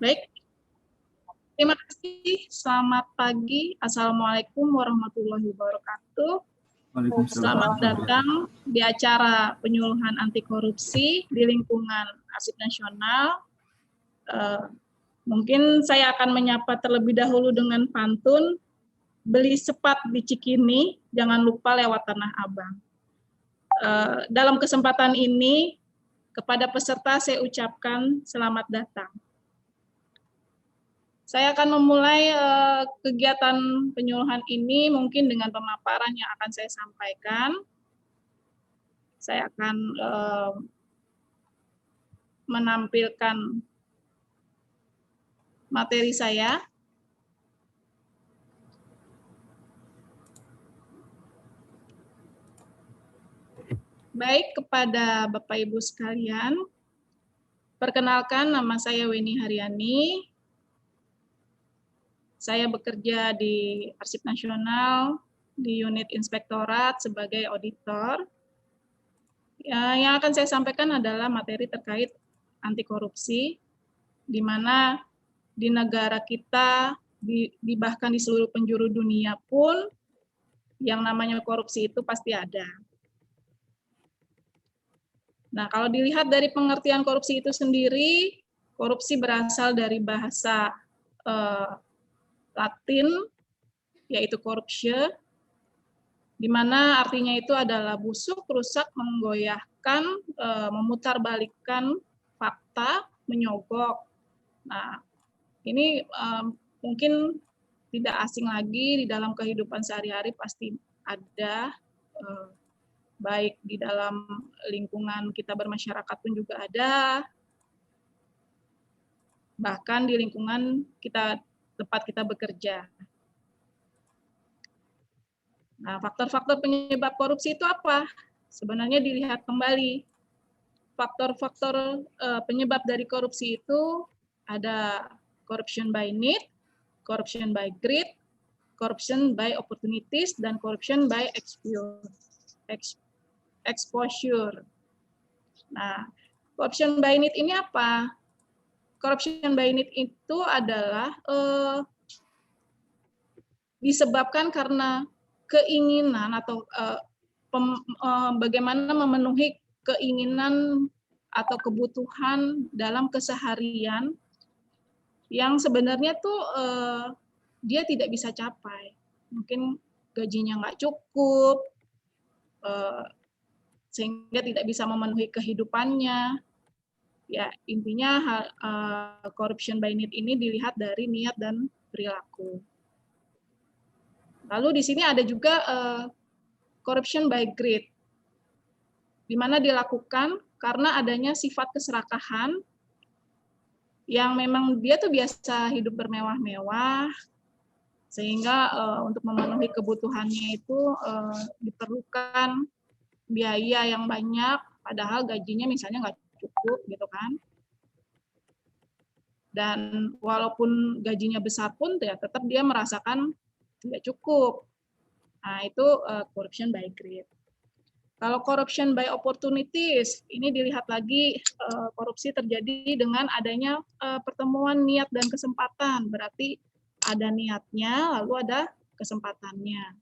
Baik, terima kasih. Selamat pagi. Assalamualaikum warahmatullahi wabarakatuh. Selamat datang di acara penyuluhan anti korupsi di lingkungan Arsip Nasional. Mungkin saya akan menyapa terlebih dahulu dengan pantun, beli sepat di Cikini, jangan lupa lewat Tanah Abang. Dalam kesempatan ini, kepada peserta saya ucapkan selamat datang. Saya akan memulai kegiatan penyuluhan ini mungkin dengan pemaparan yang akan saya sampaikan. Saya akan menampilkan materi saya. Baik, kepada Bapak Ibu sekalian, perkenalkan nama saya Weni Haryani. Saya bekerja di Arsip Nasional, di unit inspektorat sebagai auditor. Yang akan saya sampaikan adalah materi terkait anti korupsi, di mana di negara kita, bahkan di seluruh penjuru dunia pun, yang namanya korupsi itu pasti ada. Nah, kalau dilihat dari pengertian korupsi itu sendiri, korupsi berasal dari bahasa Latin, yaitu corruptio, di mana artinya itu adalah busuk, rusak, menggoyahkan, memutarbalikkan fakta, menyogok. Nah, ini mungkin tidak asing lagi di dalam kehidupan sehari-hari, pasti ada, baik di dalam lingkungan kita bermasyarakat pun juga ada, bahkan di lingkungan kita tempat kita bekerja. Nah, faktor-faktor penyebab korupsi itu apa? Sebenarnya dilihat kembali. Faktor-faktor penyebab dari korupsi itu ada corruption by need, corruption by greed, corruption by opportunities, dan corruption by exposure. Nah, corruption by need ini apa? Corruption by need itu adalah disebabkan karena keinginan atau bagaimana memenuhi keinginan atau kebutuhan dalam keseharian yang sebenarnya tuh dia tidak bisa capai. Mungkin gajinya nggak cukup, sehingga tidak bisa memenuhi kehidupannya. Ya, intinya corruption by need ini dilihat dari niat dan perilaku. Lalu di sini ada juga corruption by greed, di mana dilakukan karena adanya sifat keserakahan yang memang dia tuh biasa hidup bermewah-mewah, sehingga untuk memenuhi kebutuhannya itu diperlukan biaya yang banyak, padahal gajinya misalnya nggak cukup gitu kan. Dan walaupun gajinya besar pun ya tetap dia merasakan tidak cukup. Nah, itu corruption by greed. Kalau corruption by opportunities, ini dilihat lagi korupsi terjadi dengan adanya pertemuan niat dan kesempatan. Berarti ada niatnya, lalu ada kesempatannya.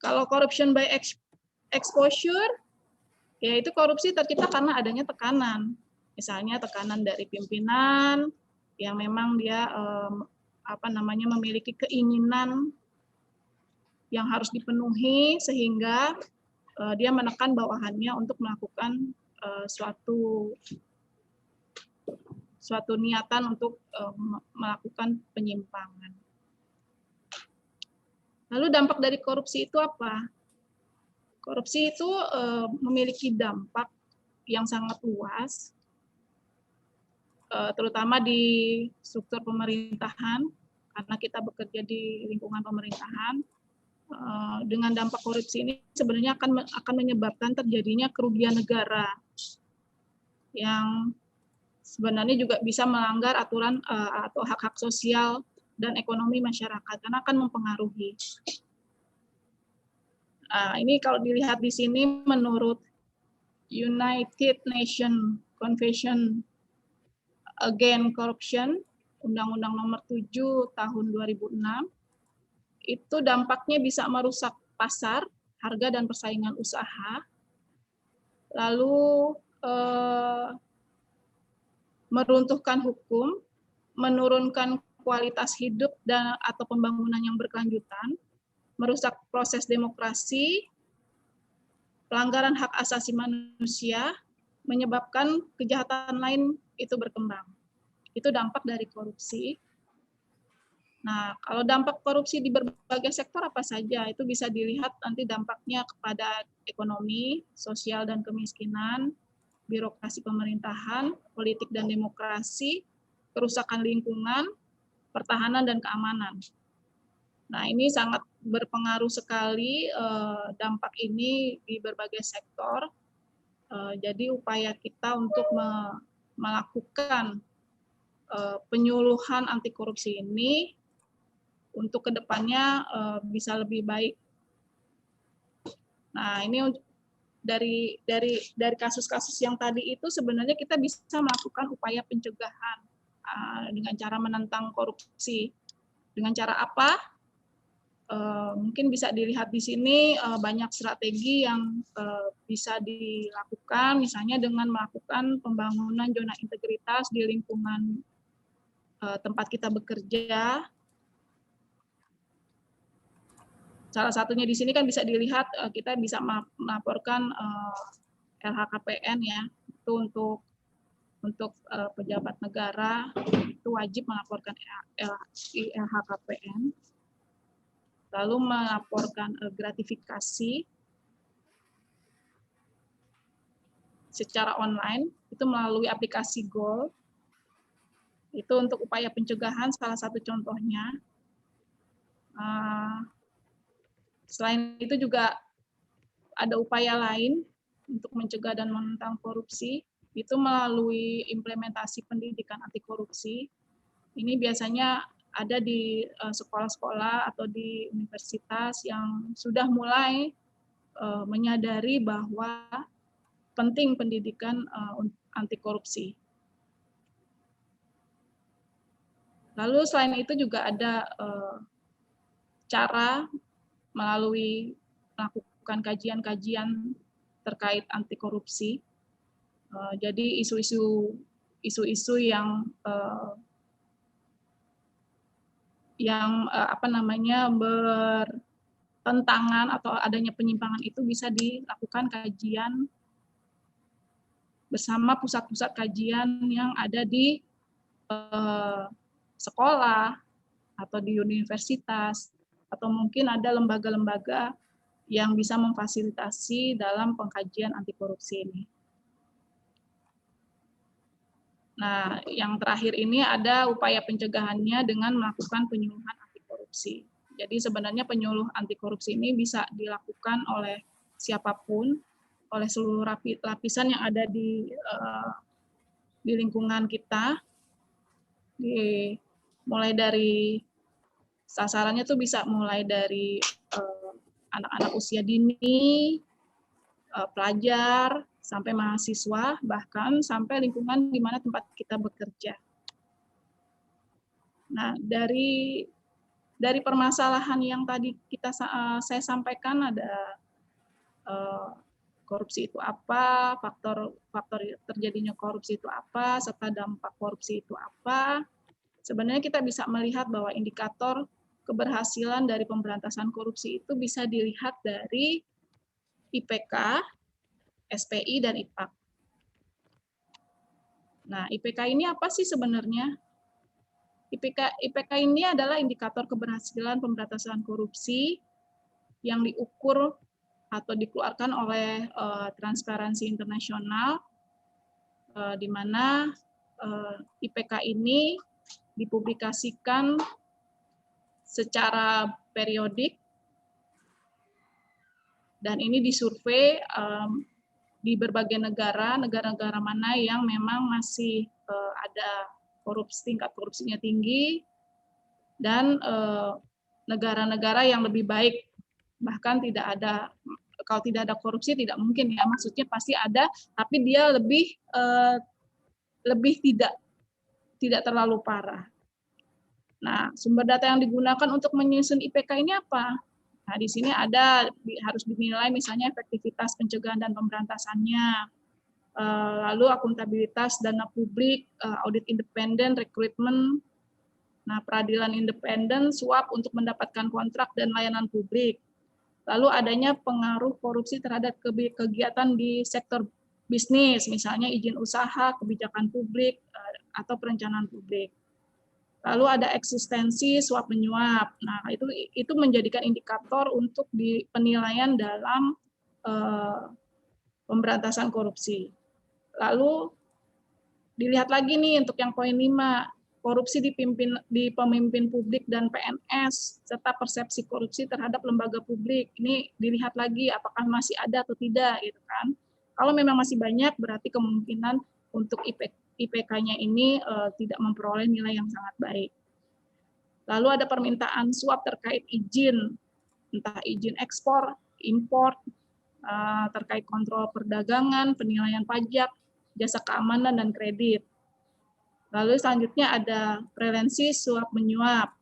Kalau corruption by exposure, yaitu korupsi tercipta karena adanya tekanan. Misalnya tekanan dari pimpinan yang memang dia memiliki keinginan yang harus dipenuhi sehingga dia menekan bawahannya untuk melakukan suatu niatan untuk melakukan penyimpangan. Lalu dampak dari korupsi itu apa? Korupsi itu memiliki dampak yang sangat luas, terutama di struktur pemerintahan, karena kita bekerja di lingkungan pemerintahan. Dengan dampak korupsi ini sebenarnya akan menyebabkan terjadinya kerugian negara yang sebenarnya juga bisa melanggar aturan atau hak-hak sosial dan ekonomi masyarakat karena akan mempengaruhi. Ini kalau dilihat di sini menurut United Nations Convention Against Corruption, Undang-Undang Nomor 7 Tahun 2006, itu dampaknya bisa merusak pasar, harga dan persaingan usaha, lalu meruntuhkan hukum, menurunkan kualitas hidup dan atau pembangunan yang berkelanjutan, merusak proses demokrasi, pelanggaran hak asasi manusia, menyebabkan kejahatan lain itu berkembang. Itu dampak dari korupsi. Nah, kalau dampak korupsi di berbagai sektor apa saja, itu bisa dilihat nanti dampaknya kepada ekonomi, sosial dan kemiskinan, birokrasi pemerintahan, politik dan demokrasi, kerusakan lingkungan, pertahanan dan keamanan. Nah, ini sangat berpengaruh sekali dampak ini di berbagai sektor. Jadi upaya kita untuk melakukan penyuluhan anti korupsi ini untuk kedepannya bisa lebih baik. Nah, ini dari kasus-kasus yang tadi itu sebenarnya kita bisa melakukan upaya pencegahan dengan cara menentang korupsi. Dengan cara apa? Mungkin bisa dilihat di sini banyak strategi yang bisa dilakukan, misalnya dengan melakukan pembangunan zona integritas di lingkungan tempat kita bekerja. Salah satunya di sini kan bisa dilihat kita bisa melaporkan LHKPN ya, itu untuk pejabat negara itu wajib melaporkan LHKPN, lalu melaporkan gratifikasi secara online itu melalui aplikasi Goal. Itu untuk upaya pencegahan salah satu contohnya. Selain itu juga ada upaya lain untuk mencegah dan menentang korupsi, itu melalui implementasi pendidikan anti korupsi. Ini biasanya ada di sekolah-sekolah atau di universitas yang sudah mulai menyadari bahwa penting pendidikan anti korupsi. Lalu selain itu juga ada cara melalui melakukan kajian-kajian terkait anti korupsi. Jadi isu-isu yang bertentangan atau adanya penyimpangan itu bisa dilakukan kajian bersama pusat-pusat kajian yang ada di sekolah atau di universitas, atau mungkin ada lembaga-lembaga yang bisa memfasilitasi dalam pengkajian anti korupsi ini. Nah, yang terakhir ini ada upaya pencegahannya dengan melakukan penyuluhan anti korupsi. Jadi sebenarnya penyuluh anti korupsi ini bisa dilakukan oleh siapapun, oleh seluruh lapisan yang ada di lingkungan kita. Mulai dari sasarannya tuh bisa mulai dari anak-anak usia dini, pelajar, sampai mahasiswa, bahkan sampai lingkungan di mana tempat kita bekerja. Nah, dari permasalahan yang tadi saya sampaikan ada korupsi itu apa, faktor terjadinya korupsi itu apa, serta dampak korupsi itu apa. Sebenarnya kita bisa melihat bahwa indikator keberhasilan dari pemberantasan korupsi itu bisa dilihat dari IPK, SPI, dan IPAK. Nah, IPK ini apa sih sebenarnya? IPK ini adalah indikator keberhasilan pemberantasan korupsi yang diukur atau dikeluarkan oleh Transparansi Internasional, di mana IPK ini dipublikasikan secara periodik, dan ini disurvei di berbagai negara mana yang memang masih ada tingkat korupsinya tinggi, dan negara-negara yang lebih baik, bahkan kalau tidak ada korupsi tidak mungkin ya, maksudnya pasti ada, tapi dia lebih tidak tidak terlalu parah. Nah, sumber data yang digunakan untuk menyusun IPK ini apa? Nah, di sini ada harus dinilai misalnya efektivitas pencegahan dan pemberantasannya, lalu akuntabilitas dana publik, audit independen, rekrutmen, nah peradilan independen, suap untuk mendapatkan kontrak dan layanan publik. Lalu adanya pengaruh korupsi terhadap kegiatan di sektor bisnis, misalnya izin usaha, kebijakan publik, atau perencanaan publik. Lalu ada eksistensi suap menyuap. Nah, itu menjadikan indikator untuk penilaian dalam pemberantasan korupsi. Lalu dilihat lagi nih untuk yang poin 5, korupsi di pemimpin publik dan PNS serta persepsi korupsi terhadap lembaga publik. Ini dilihat lagi apakah masih ada atau tidak gitu kan. Kalau memang masih banyak berarti kemungkinan untuk IPK-nya ini tidak memperoleh nilai yang sangat baik. Lalu ada permintaan suap terkait izin, entah izin ekspor, impor, terkait kontrol perdagangan, penilaian pajak, jasa keamanan, dan kredit. Lalu selanjutnya ada prevensi suap menyuap.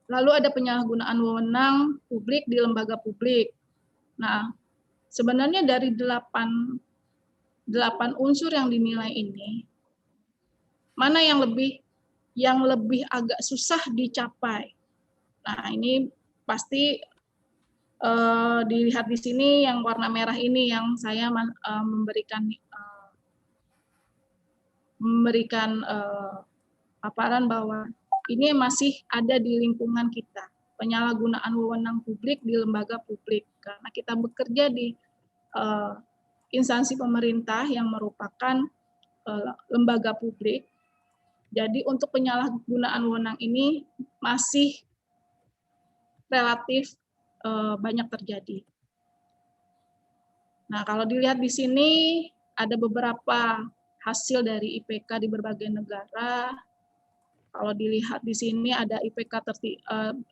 Lalu ada penyalahgunaan wewenang publik di lembaga publik. Nah, sebenarnya dari 8 unsur yang dinilai ini, mana yang lebih agak susah dicapai. Nah, ini pasti dilihat di sini yang warna merah ini yang saya memberikan paparan bahwa ini masih ada di lingkungan kita, penyalahgunaan wewenang publik di lembaga publik, karena kita bekerja di instansi pemerintah yang merupakan lembaga publik. Jadi untuk penyalahgunaan wewenang ini masih relatif banyak terjadi. Nah, kalau dilihat di sini ada beberapa hasil dari IPK di berbagai negara. Kalau dilihat di sini ada IPK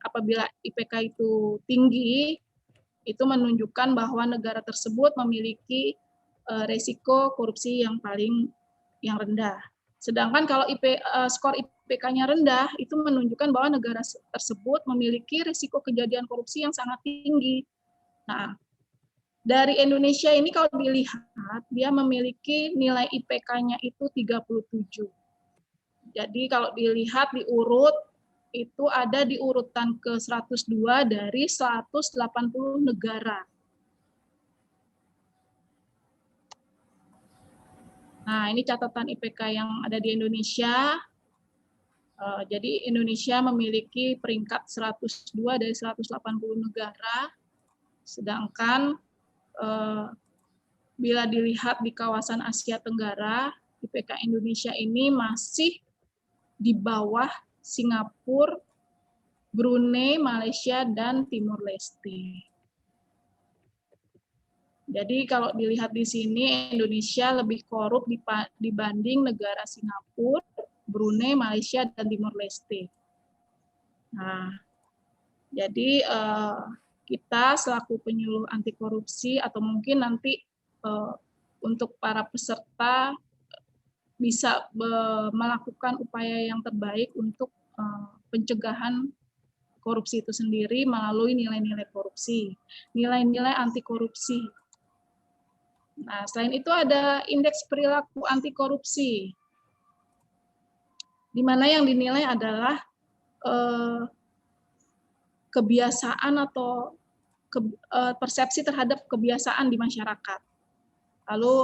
apabila IPK itu tinggi, itu menunjukkan bahwa negara tersebut memiliki resiko korupsi yang rendah. Sedangkan kalau skor IPK-nya rendah, itu menunjukkan bahwa negara tersebut memiliki risiko kejadian korupsi yang sangat tinggi. Nah, dari Indonesia ini kalau dilihat, dia memiliki nilai IPK-nya itu 37. Jadi kalau dilihat diurut, itu ada di urutan ke-102 dari 180 negara. Nah, ini catatan IPK yang ada di Indonesia. Jadi Indonesia memiliki peringkat 102 dari 180 negara, sedangkan bila dilihat di kawasan Asia Tenggara, IPK Indonesia ini masih di bawah Singapura, Brunei, Malaysia, dan Timor Leste. Jadi kalau dilihat di sini, Indonesia lebih korup dibanding negara Singapura, Brunei, Malaysia, dan Timor Leste. Nah, jadi kita selaku penyuluh anti korupsi atau mungkin nanti untuk para peserta bisa melakukan upaya yang terbaik untuk pencegahan korupsi itu sendiri melalui nilai-nilai korupsi, nilai-nilai anti korupsi. Nah, selain itu ada indeks perilaku anti korupsi, di mana yang dinilai adalah kebiasaan atau persepsi terhadap kebiasaan di masyarakat. Lalu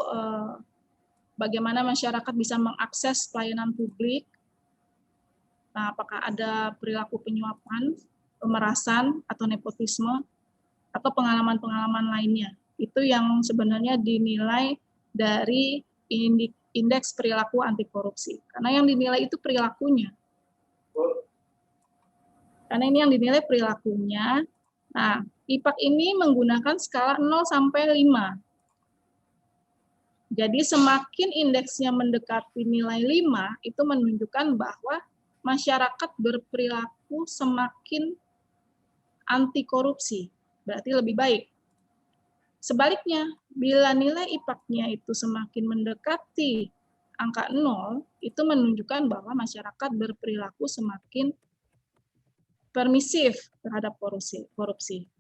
bagaimana masyarakat bisa mengakses pelayanan publik. Nah, apakah ada perilaku penyuapan, pemerasan, atau nepotisme, atau pengalaman-pengalaman lainnya. Itu yang sebenarnya dinilai dari indeks perilaku anti korupsi. Karena yang dinilai itu perilakunya. Karena ini yang dinilai perilakunya. Nah, IPAK ini menggunakan skala 0 sampai 5. Jadi semakin indeksnya mendekati nilai 5, itu menunjukkan bahwa masyarakat berperilaku semakin anti korupsi, berarti lebih baik. Sebaliknya, bila nilai IPAK-nya itu semakin mendekati angka 0 itu menunjukkan bahwa masyarakat berperilaku semakin permisif terhadap korupsi.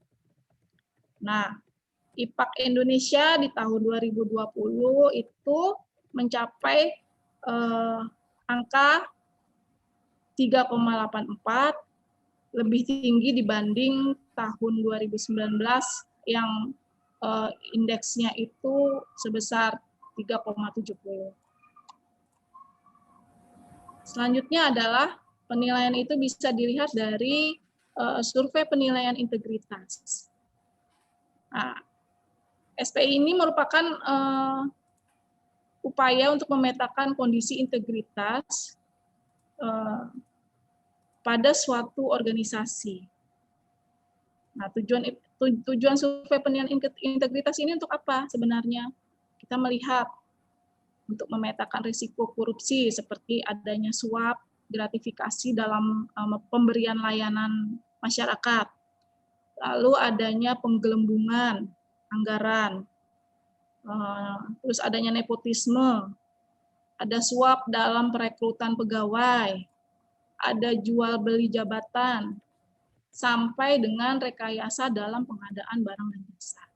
Nah, IPAK Indonesia di tahun 2020 itu mencapai angka 3,84, lebih tinggi dibanding tahun 2019 yang indeksnya itu sebesar 3,70. Selanjutnya adalah penilaian itu bisa dilihat dari survei penilaian integritas. Nah, SPI ini merupakan upaya untuk memetakan kondisi integritas pada suatu organisasi. Nah, tujuan survei penilaian integritas ini untuk apa sebenarnya? Kita melihat untuk memetakan risiko korupsi seperti adanya suap, gratifikasi dalam pemberian layanan masyarakat, lalu adanya penggelembungan anggaran, terus adanya nepotisme, ada suap dalam perekrutan pegawai, ada jual beli jabatan, sampai dengan rekayasa dalam pengadaan barang dan jasa.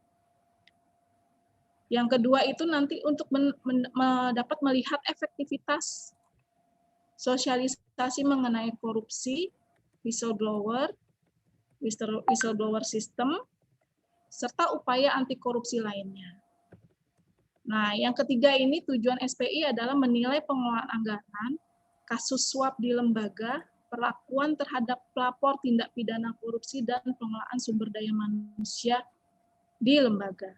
Yang kedua itu nanti untuk dapat melihat efektivitas sosialisasi mengenai korupsi, whistleblower system, serta upaya anti korupsi lainnya. Nah, yang ketiga ini tujuan SPI adalah menilai pengelolaan anggaran, kasus suap di lembaga, perlakuan terhadap pelapor tindak pidana korupsi, dan pengelolaan sumber daya manusia di lembaga.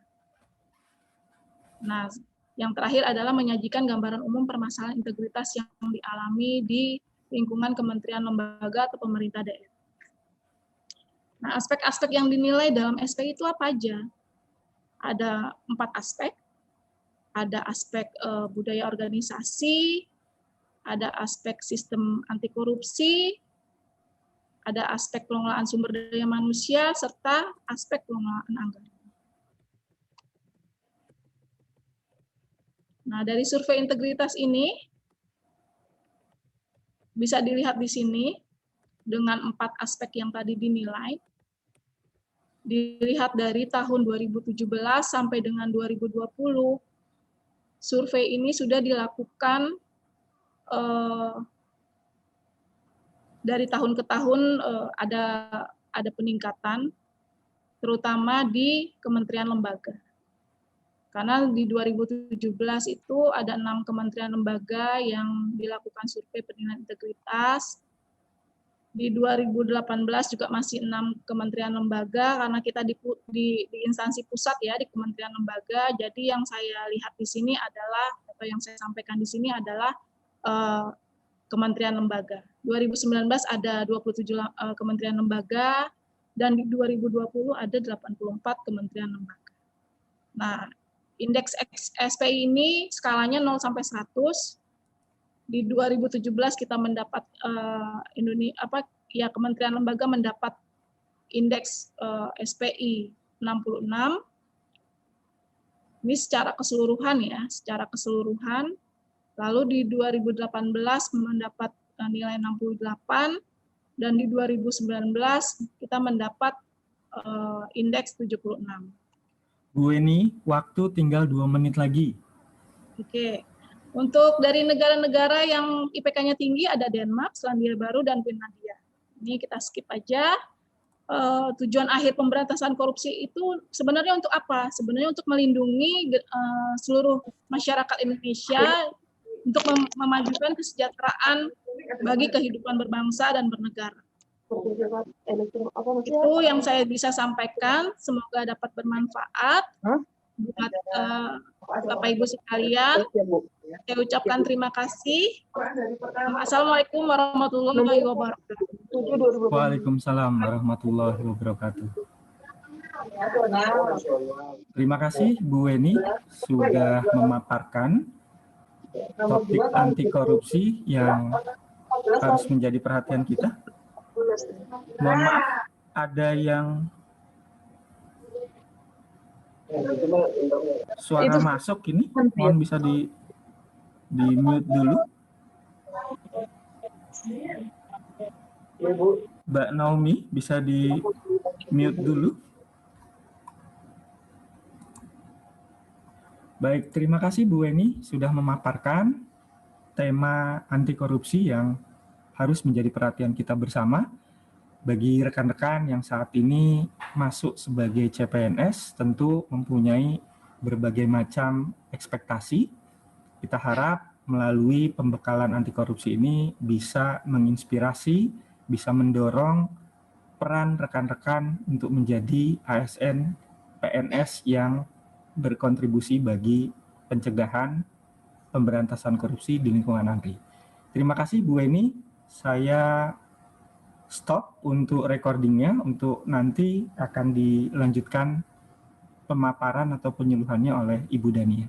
Nah, yang terakhir adalah menyajikan gambaran umum permasalahan integritas yang dialami di lingkungan kementerian, lembaga, atau pemerintah daerah. Nah, aspek-aspek yang dinilai dalam SPI itu apa aja? Ada 4 aspek. Ada aspek budaya organisasi, ada aspek sistem anti korupsi, ada aspek pengelolaan sumber daya manusia, serta aspek pengelolaan anggaran. Nah, dari survei integritas ini bisa dilihat di sini dengan 4 aspek yang tadi dinilai. Dilihat dari tahun 2017 sampai dengan 2020, survei ini sudah dilakukan dari tahun ke tahun ada peningkatan, terutama di kementerian lembaga. Karena di 2017 itu ada 6 kementerian lembaga yang dilakukan survei penilaian integritas. Di 2018 juga masih 6 kementerian lembaga, karena kita di instansi pusat ya, di kementerian lembaga. Jadi yang saya lihat di sini adalah, atau yang saya sampaikan di sini adalah kementerian lembaga. 2019 ada 27 kementerian lembaga, dan di 2020 ada 84 kementerian lembaga. Nah, indeks SPI ini skalanya 0 sampai 100. Di 2017 kita mendapat kementerian lembaga mendapat indeks SPI 66. Ini secara keseluruhan ya, secara keseluruhan. Lalu di 2018 mendapat nilai 68, dan di 2019 kita mendapat indeks 76. Bu Eni, waktu tinggal 2 menit lagi. Oke. Untuk dari negara-negara yang IPK-nya tinggi ada Denmark, Selandia Baru, dan Finlandia. Ini kita skip aja. Tujuan akhir pemberantasan korupsi itu sebenarnya untuk apa? Sebenarnya untuk melindungi seluruh masyarakat Indonesia, untuk memajukan kesejahteraan bagi kehidupan berbangsa dan bernegara. Itu yang saya bisa sampaikan, semoga dapat bermanfaat buat Bapak Ibu sekalian. Saya ucapkan terima kasih. Assalamualaikum warahmatullahi wabarakatuh. Waalaikumsalam warahmatullahi wabarakatuh. Terima kasih Bu Eni sudah memaparkan topik anti korupsi yang harus menjadi perhatian kita. Mohon maaf, ada yang suara masuk ini, mohon bisa di mute dulu. Mbak Naomi bisa di mute dulu. Baik, terima kasih Bu Weni sudah memaparkan tema anti korupsi yang harus menjadi perhatian kita bersama. Bagi rekan-rekan yang saat ini masuk sebagai CPNS tentu mempunyai berbagai macam ekspektasi. Kita harap melalui pembekalan anti korupsi ini bisa menginspirasi, bisa mendorong peran rekan-rekan untuk menjadi ASN PNS yang berkontribusi bagi pencegahan pemberantasan korupsi di lingkungan ANRI. Terima kasih Bu Weni, saya stop untuk recordingnya, untuk nanti akan dilanjutkan pemaparan atau penyuluhannya oleh Ibu Dania.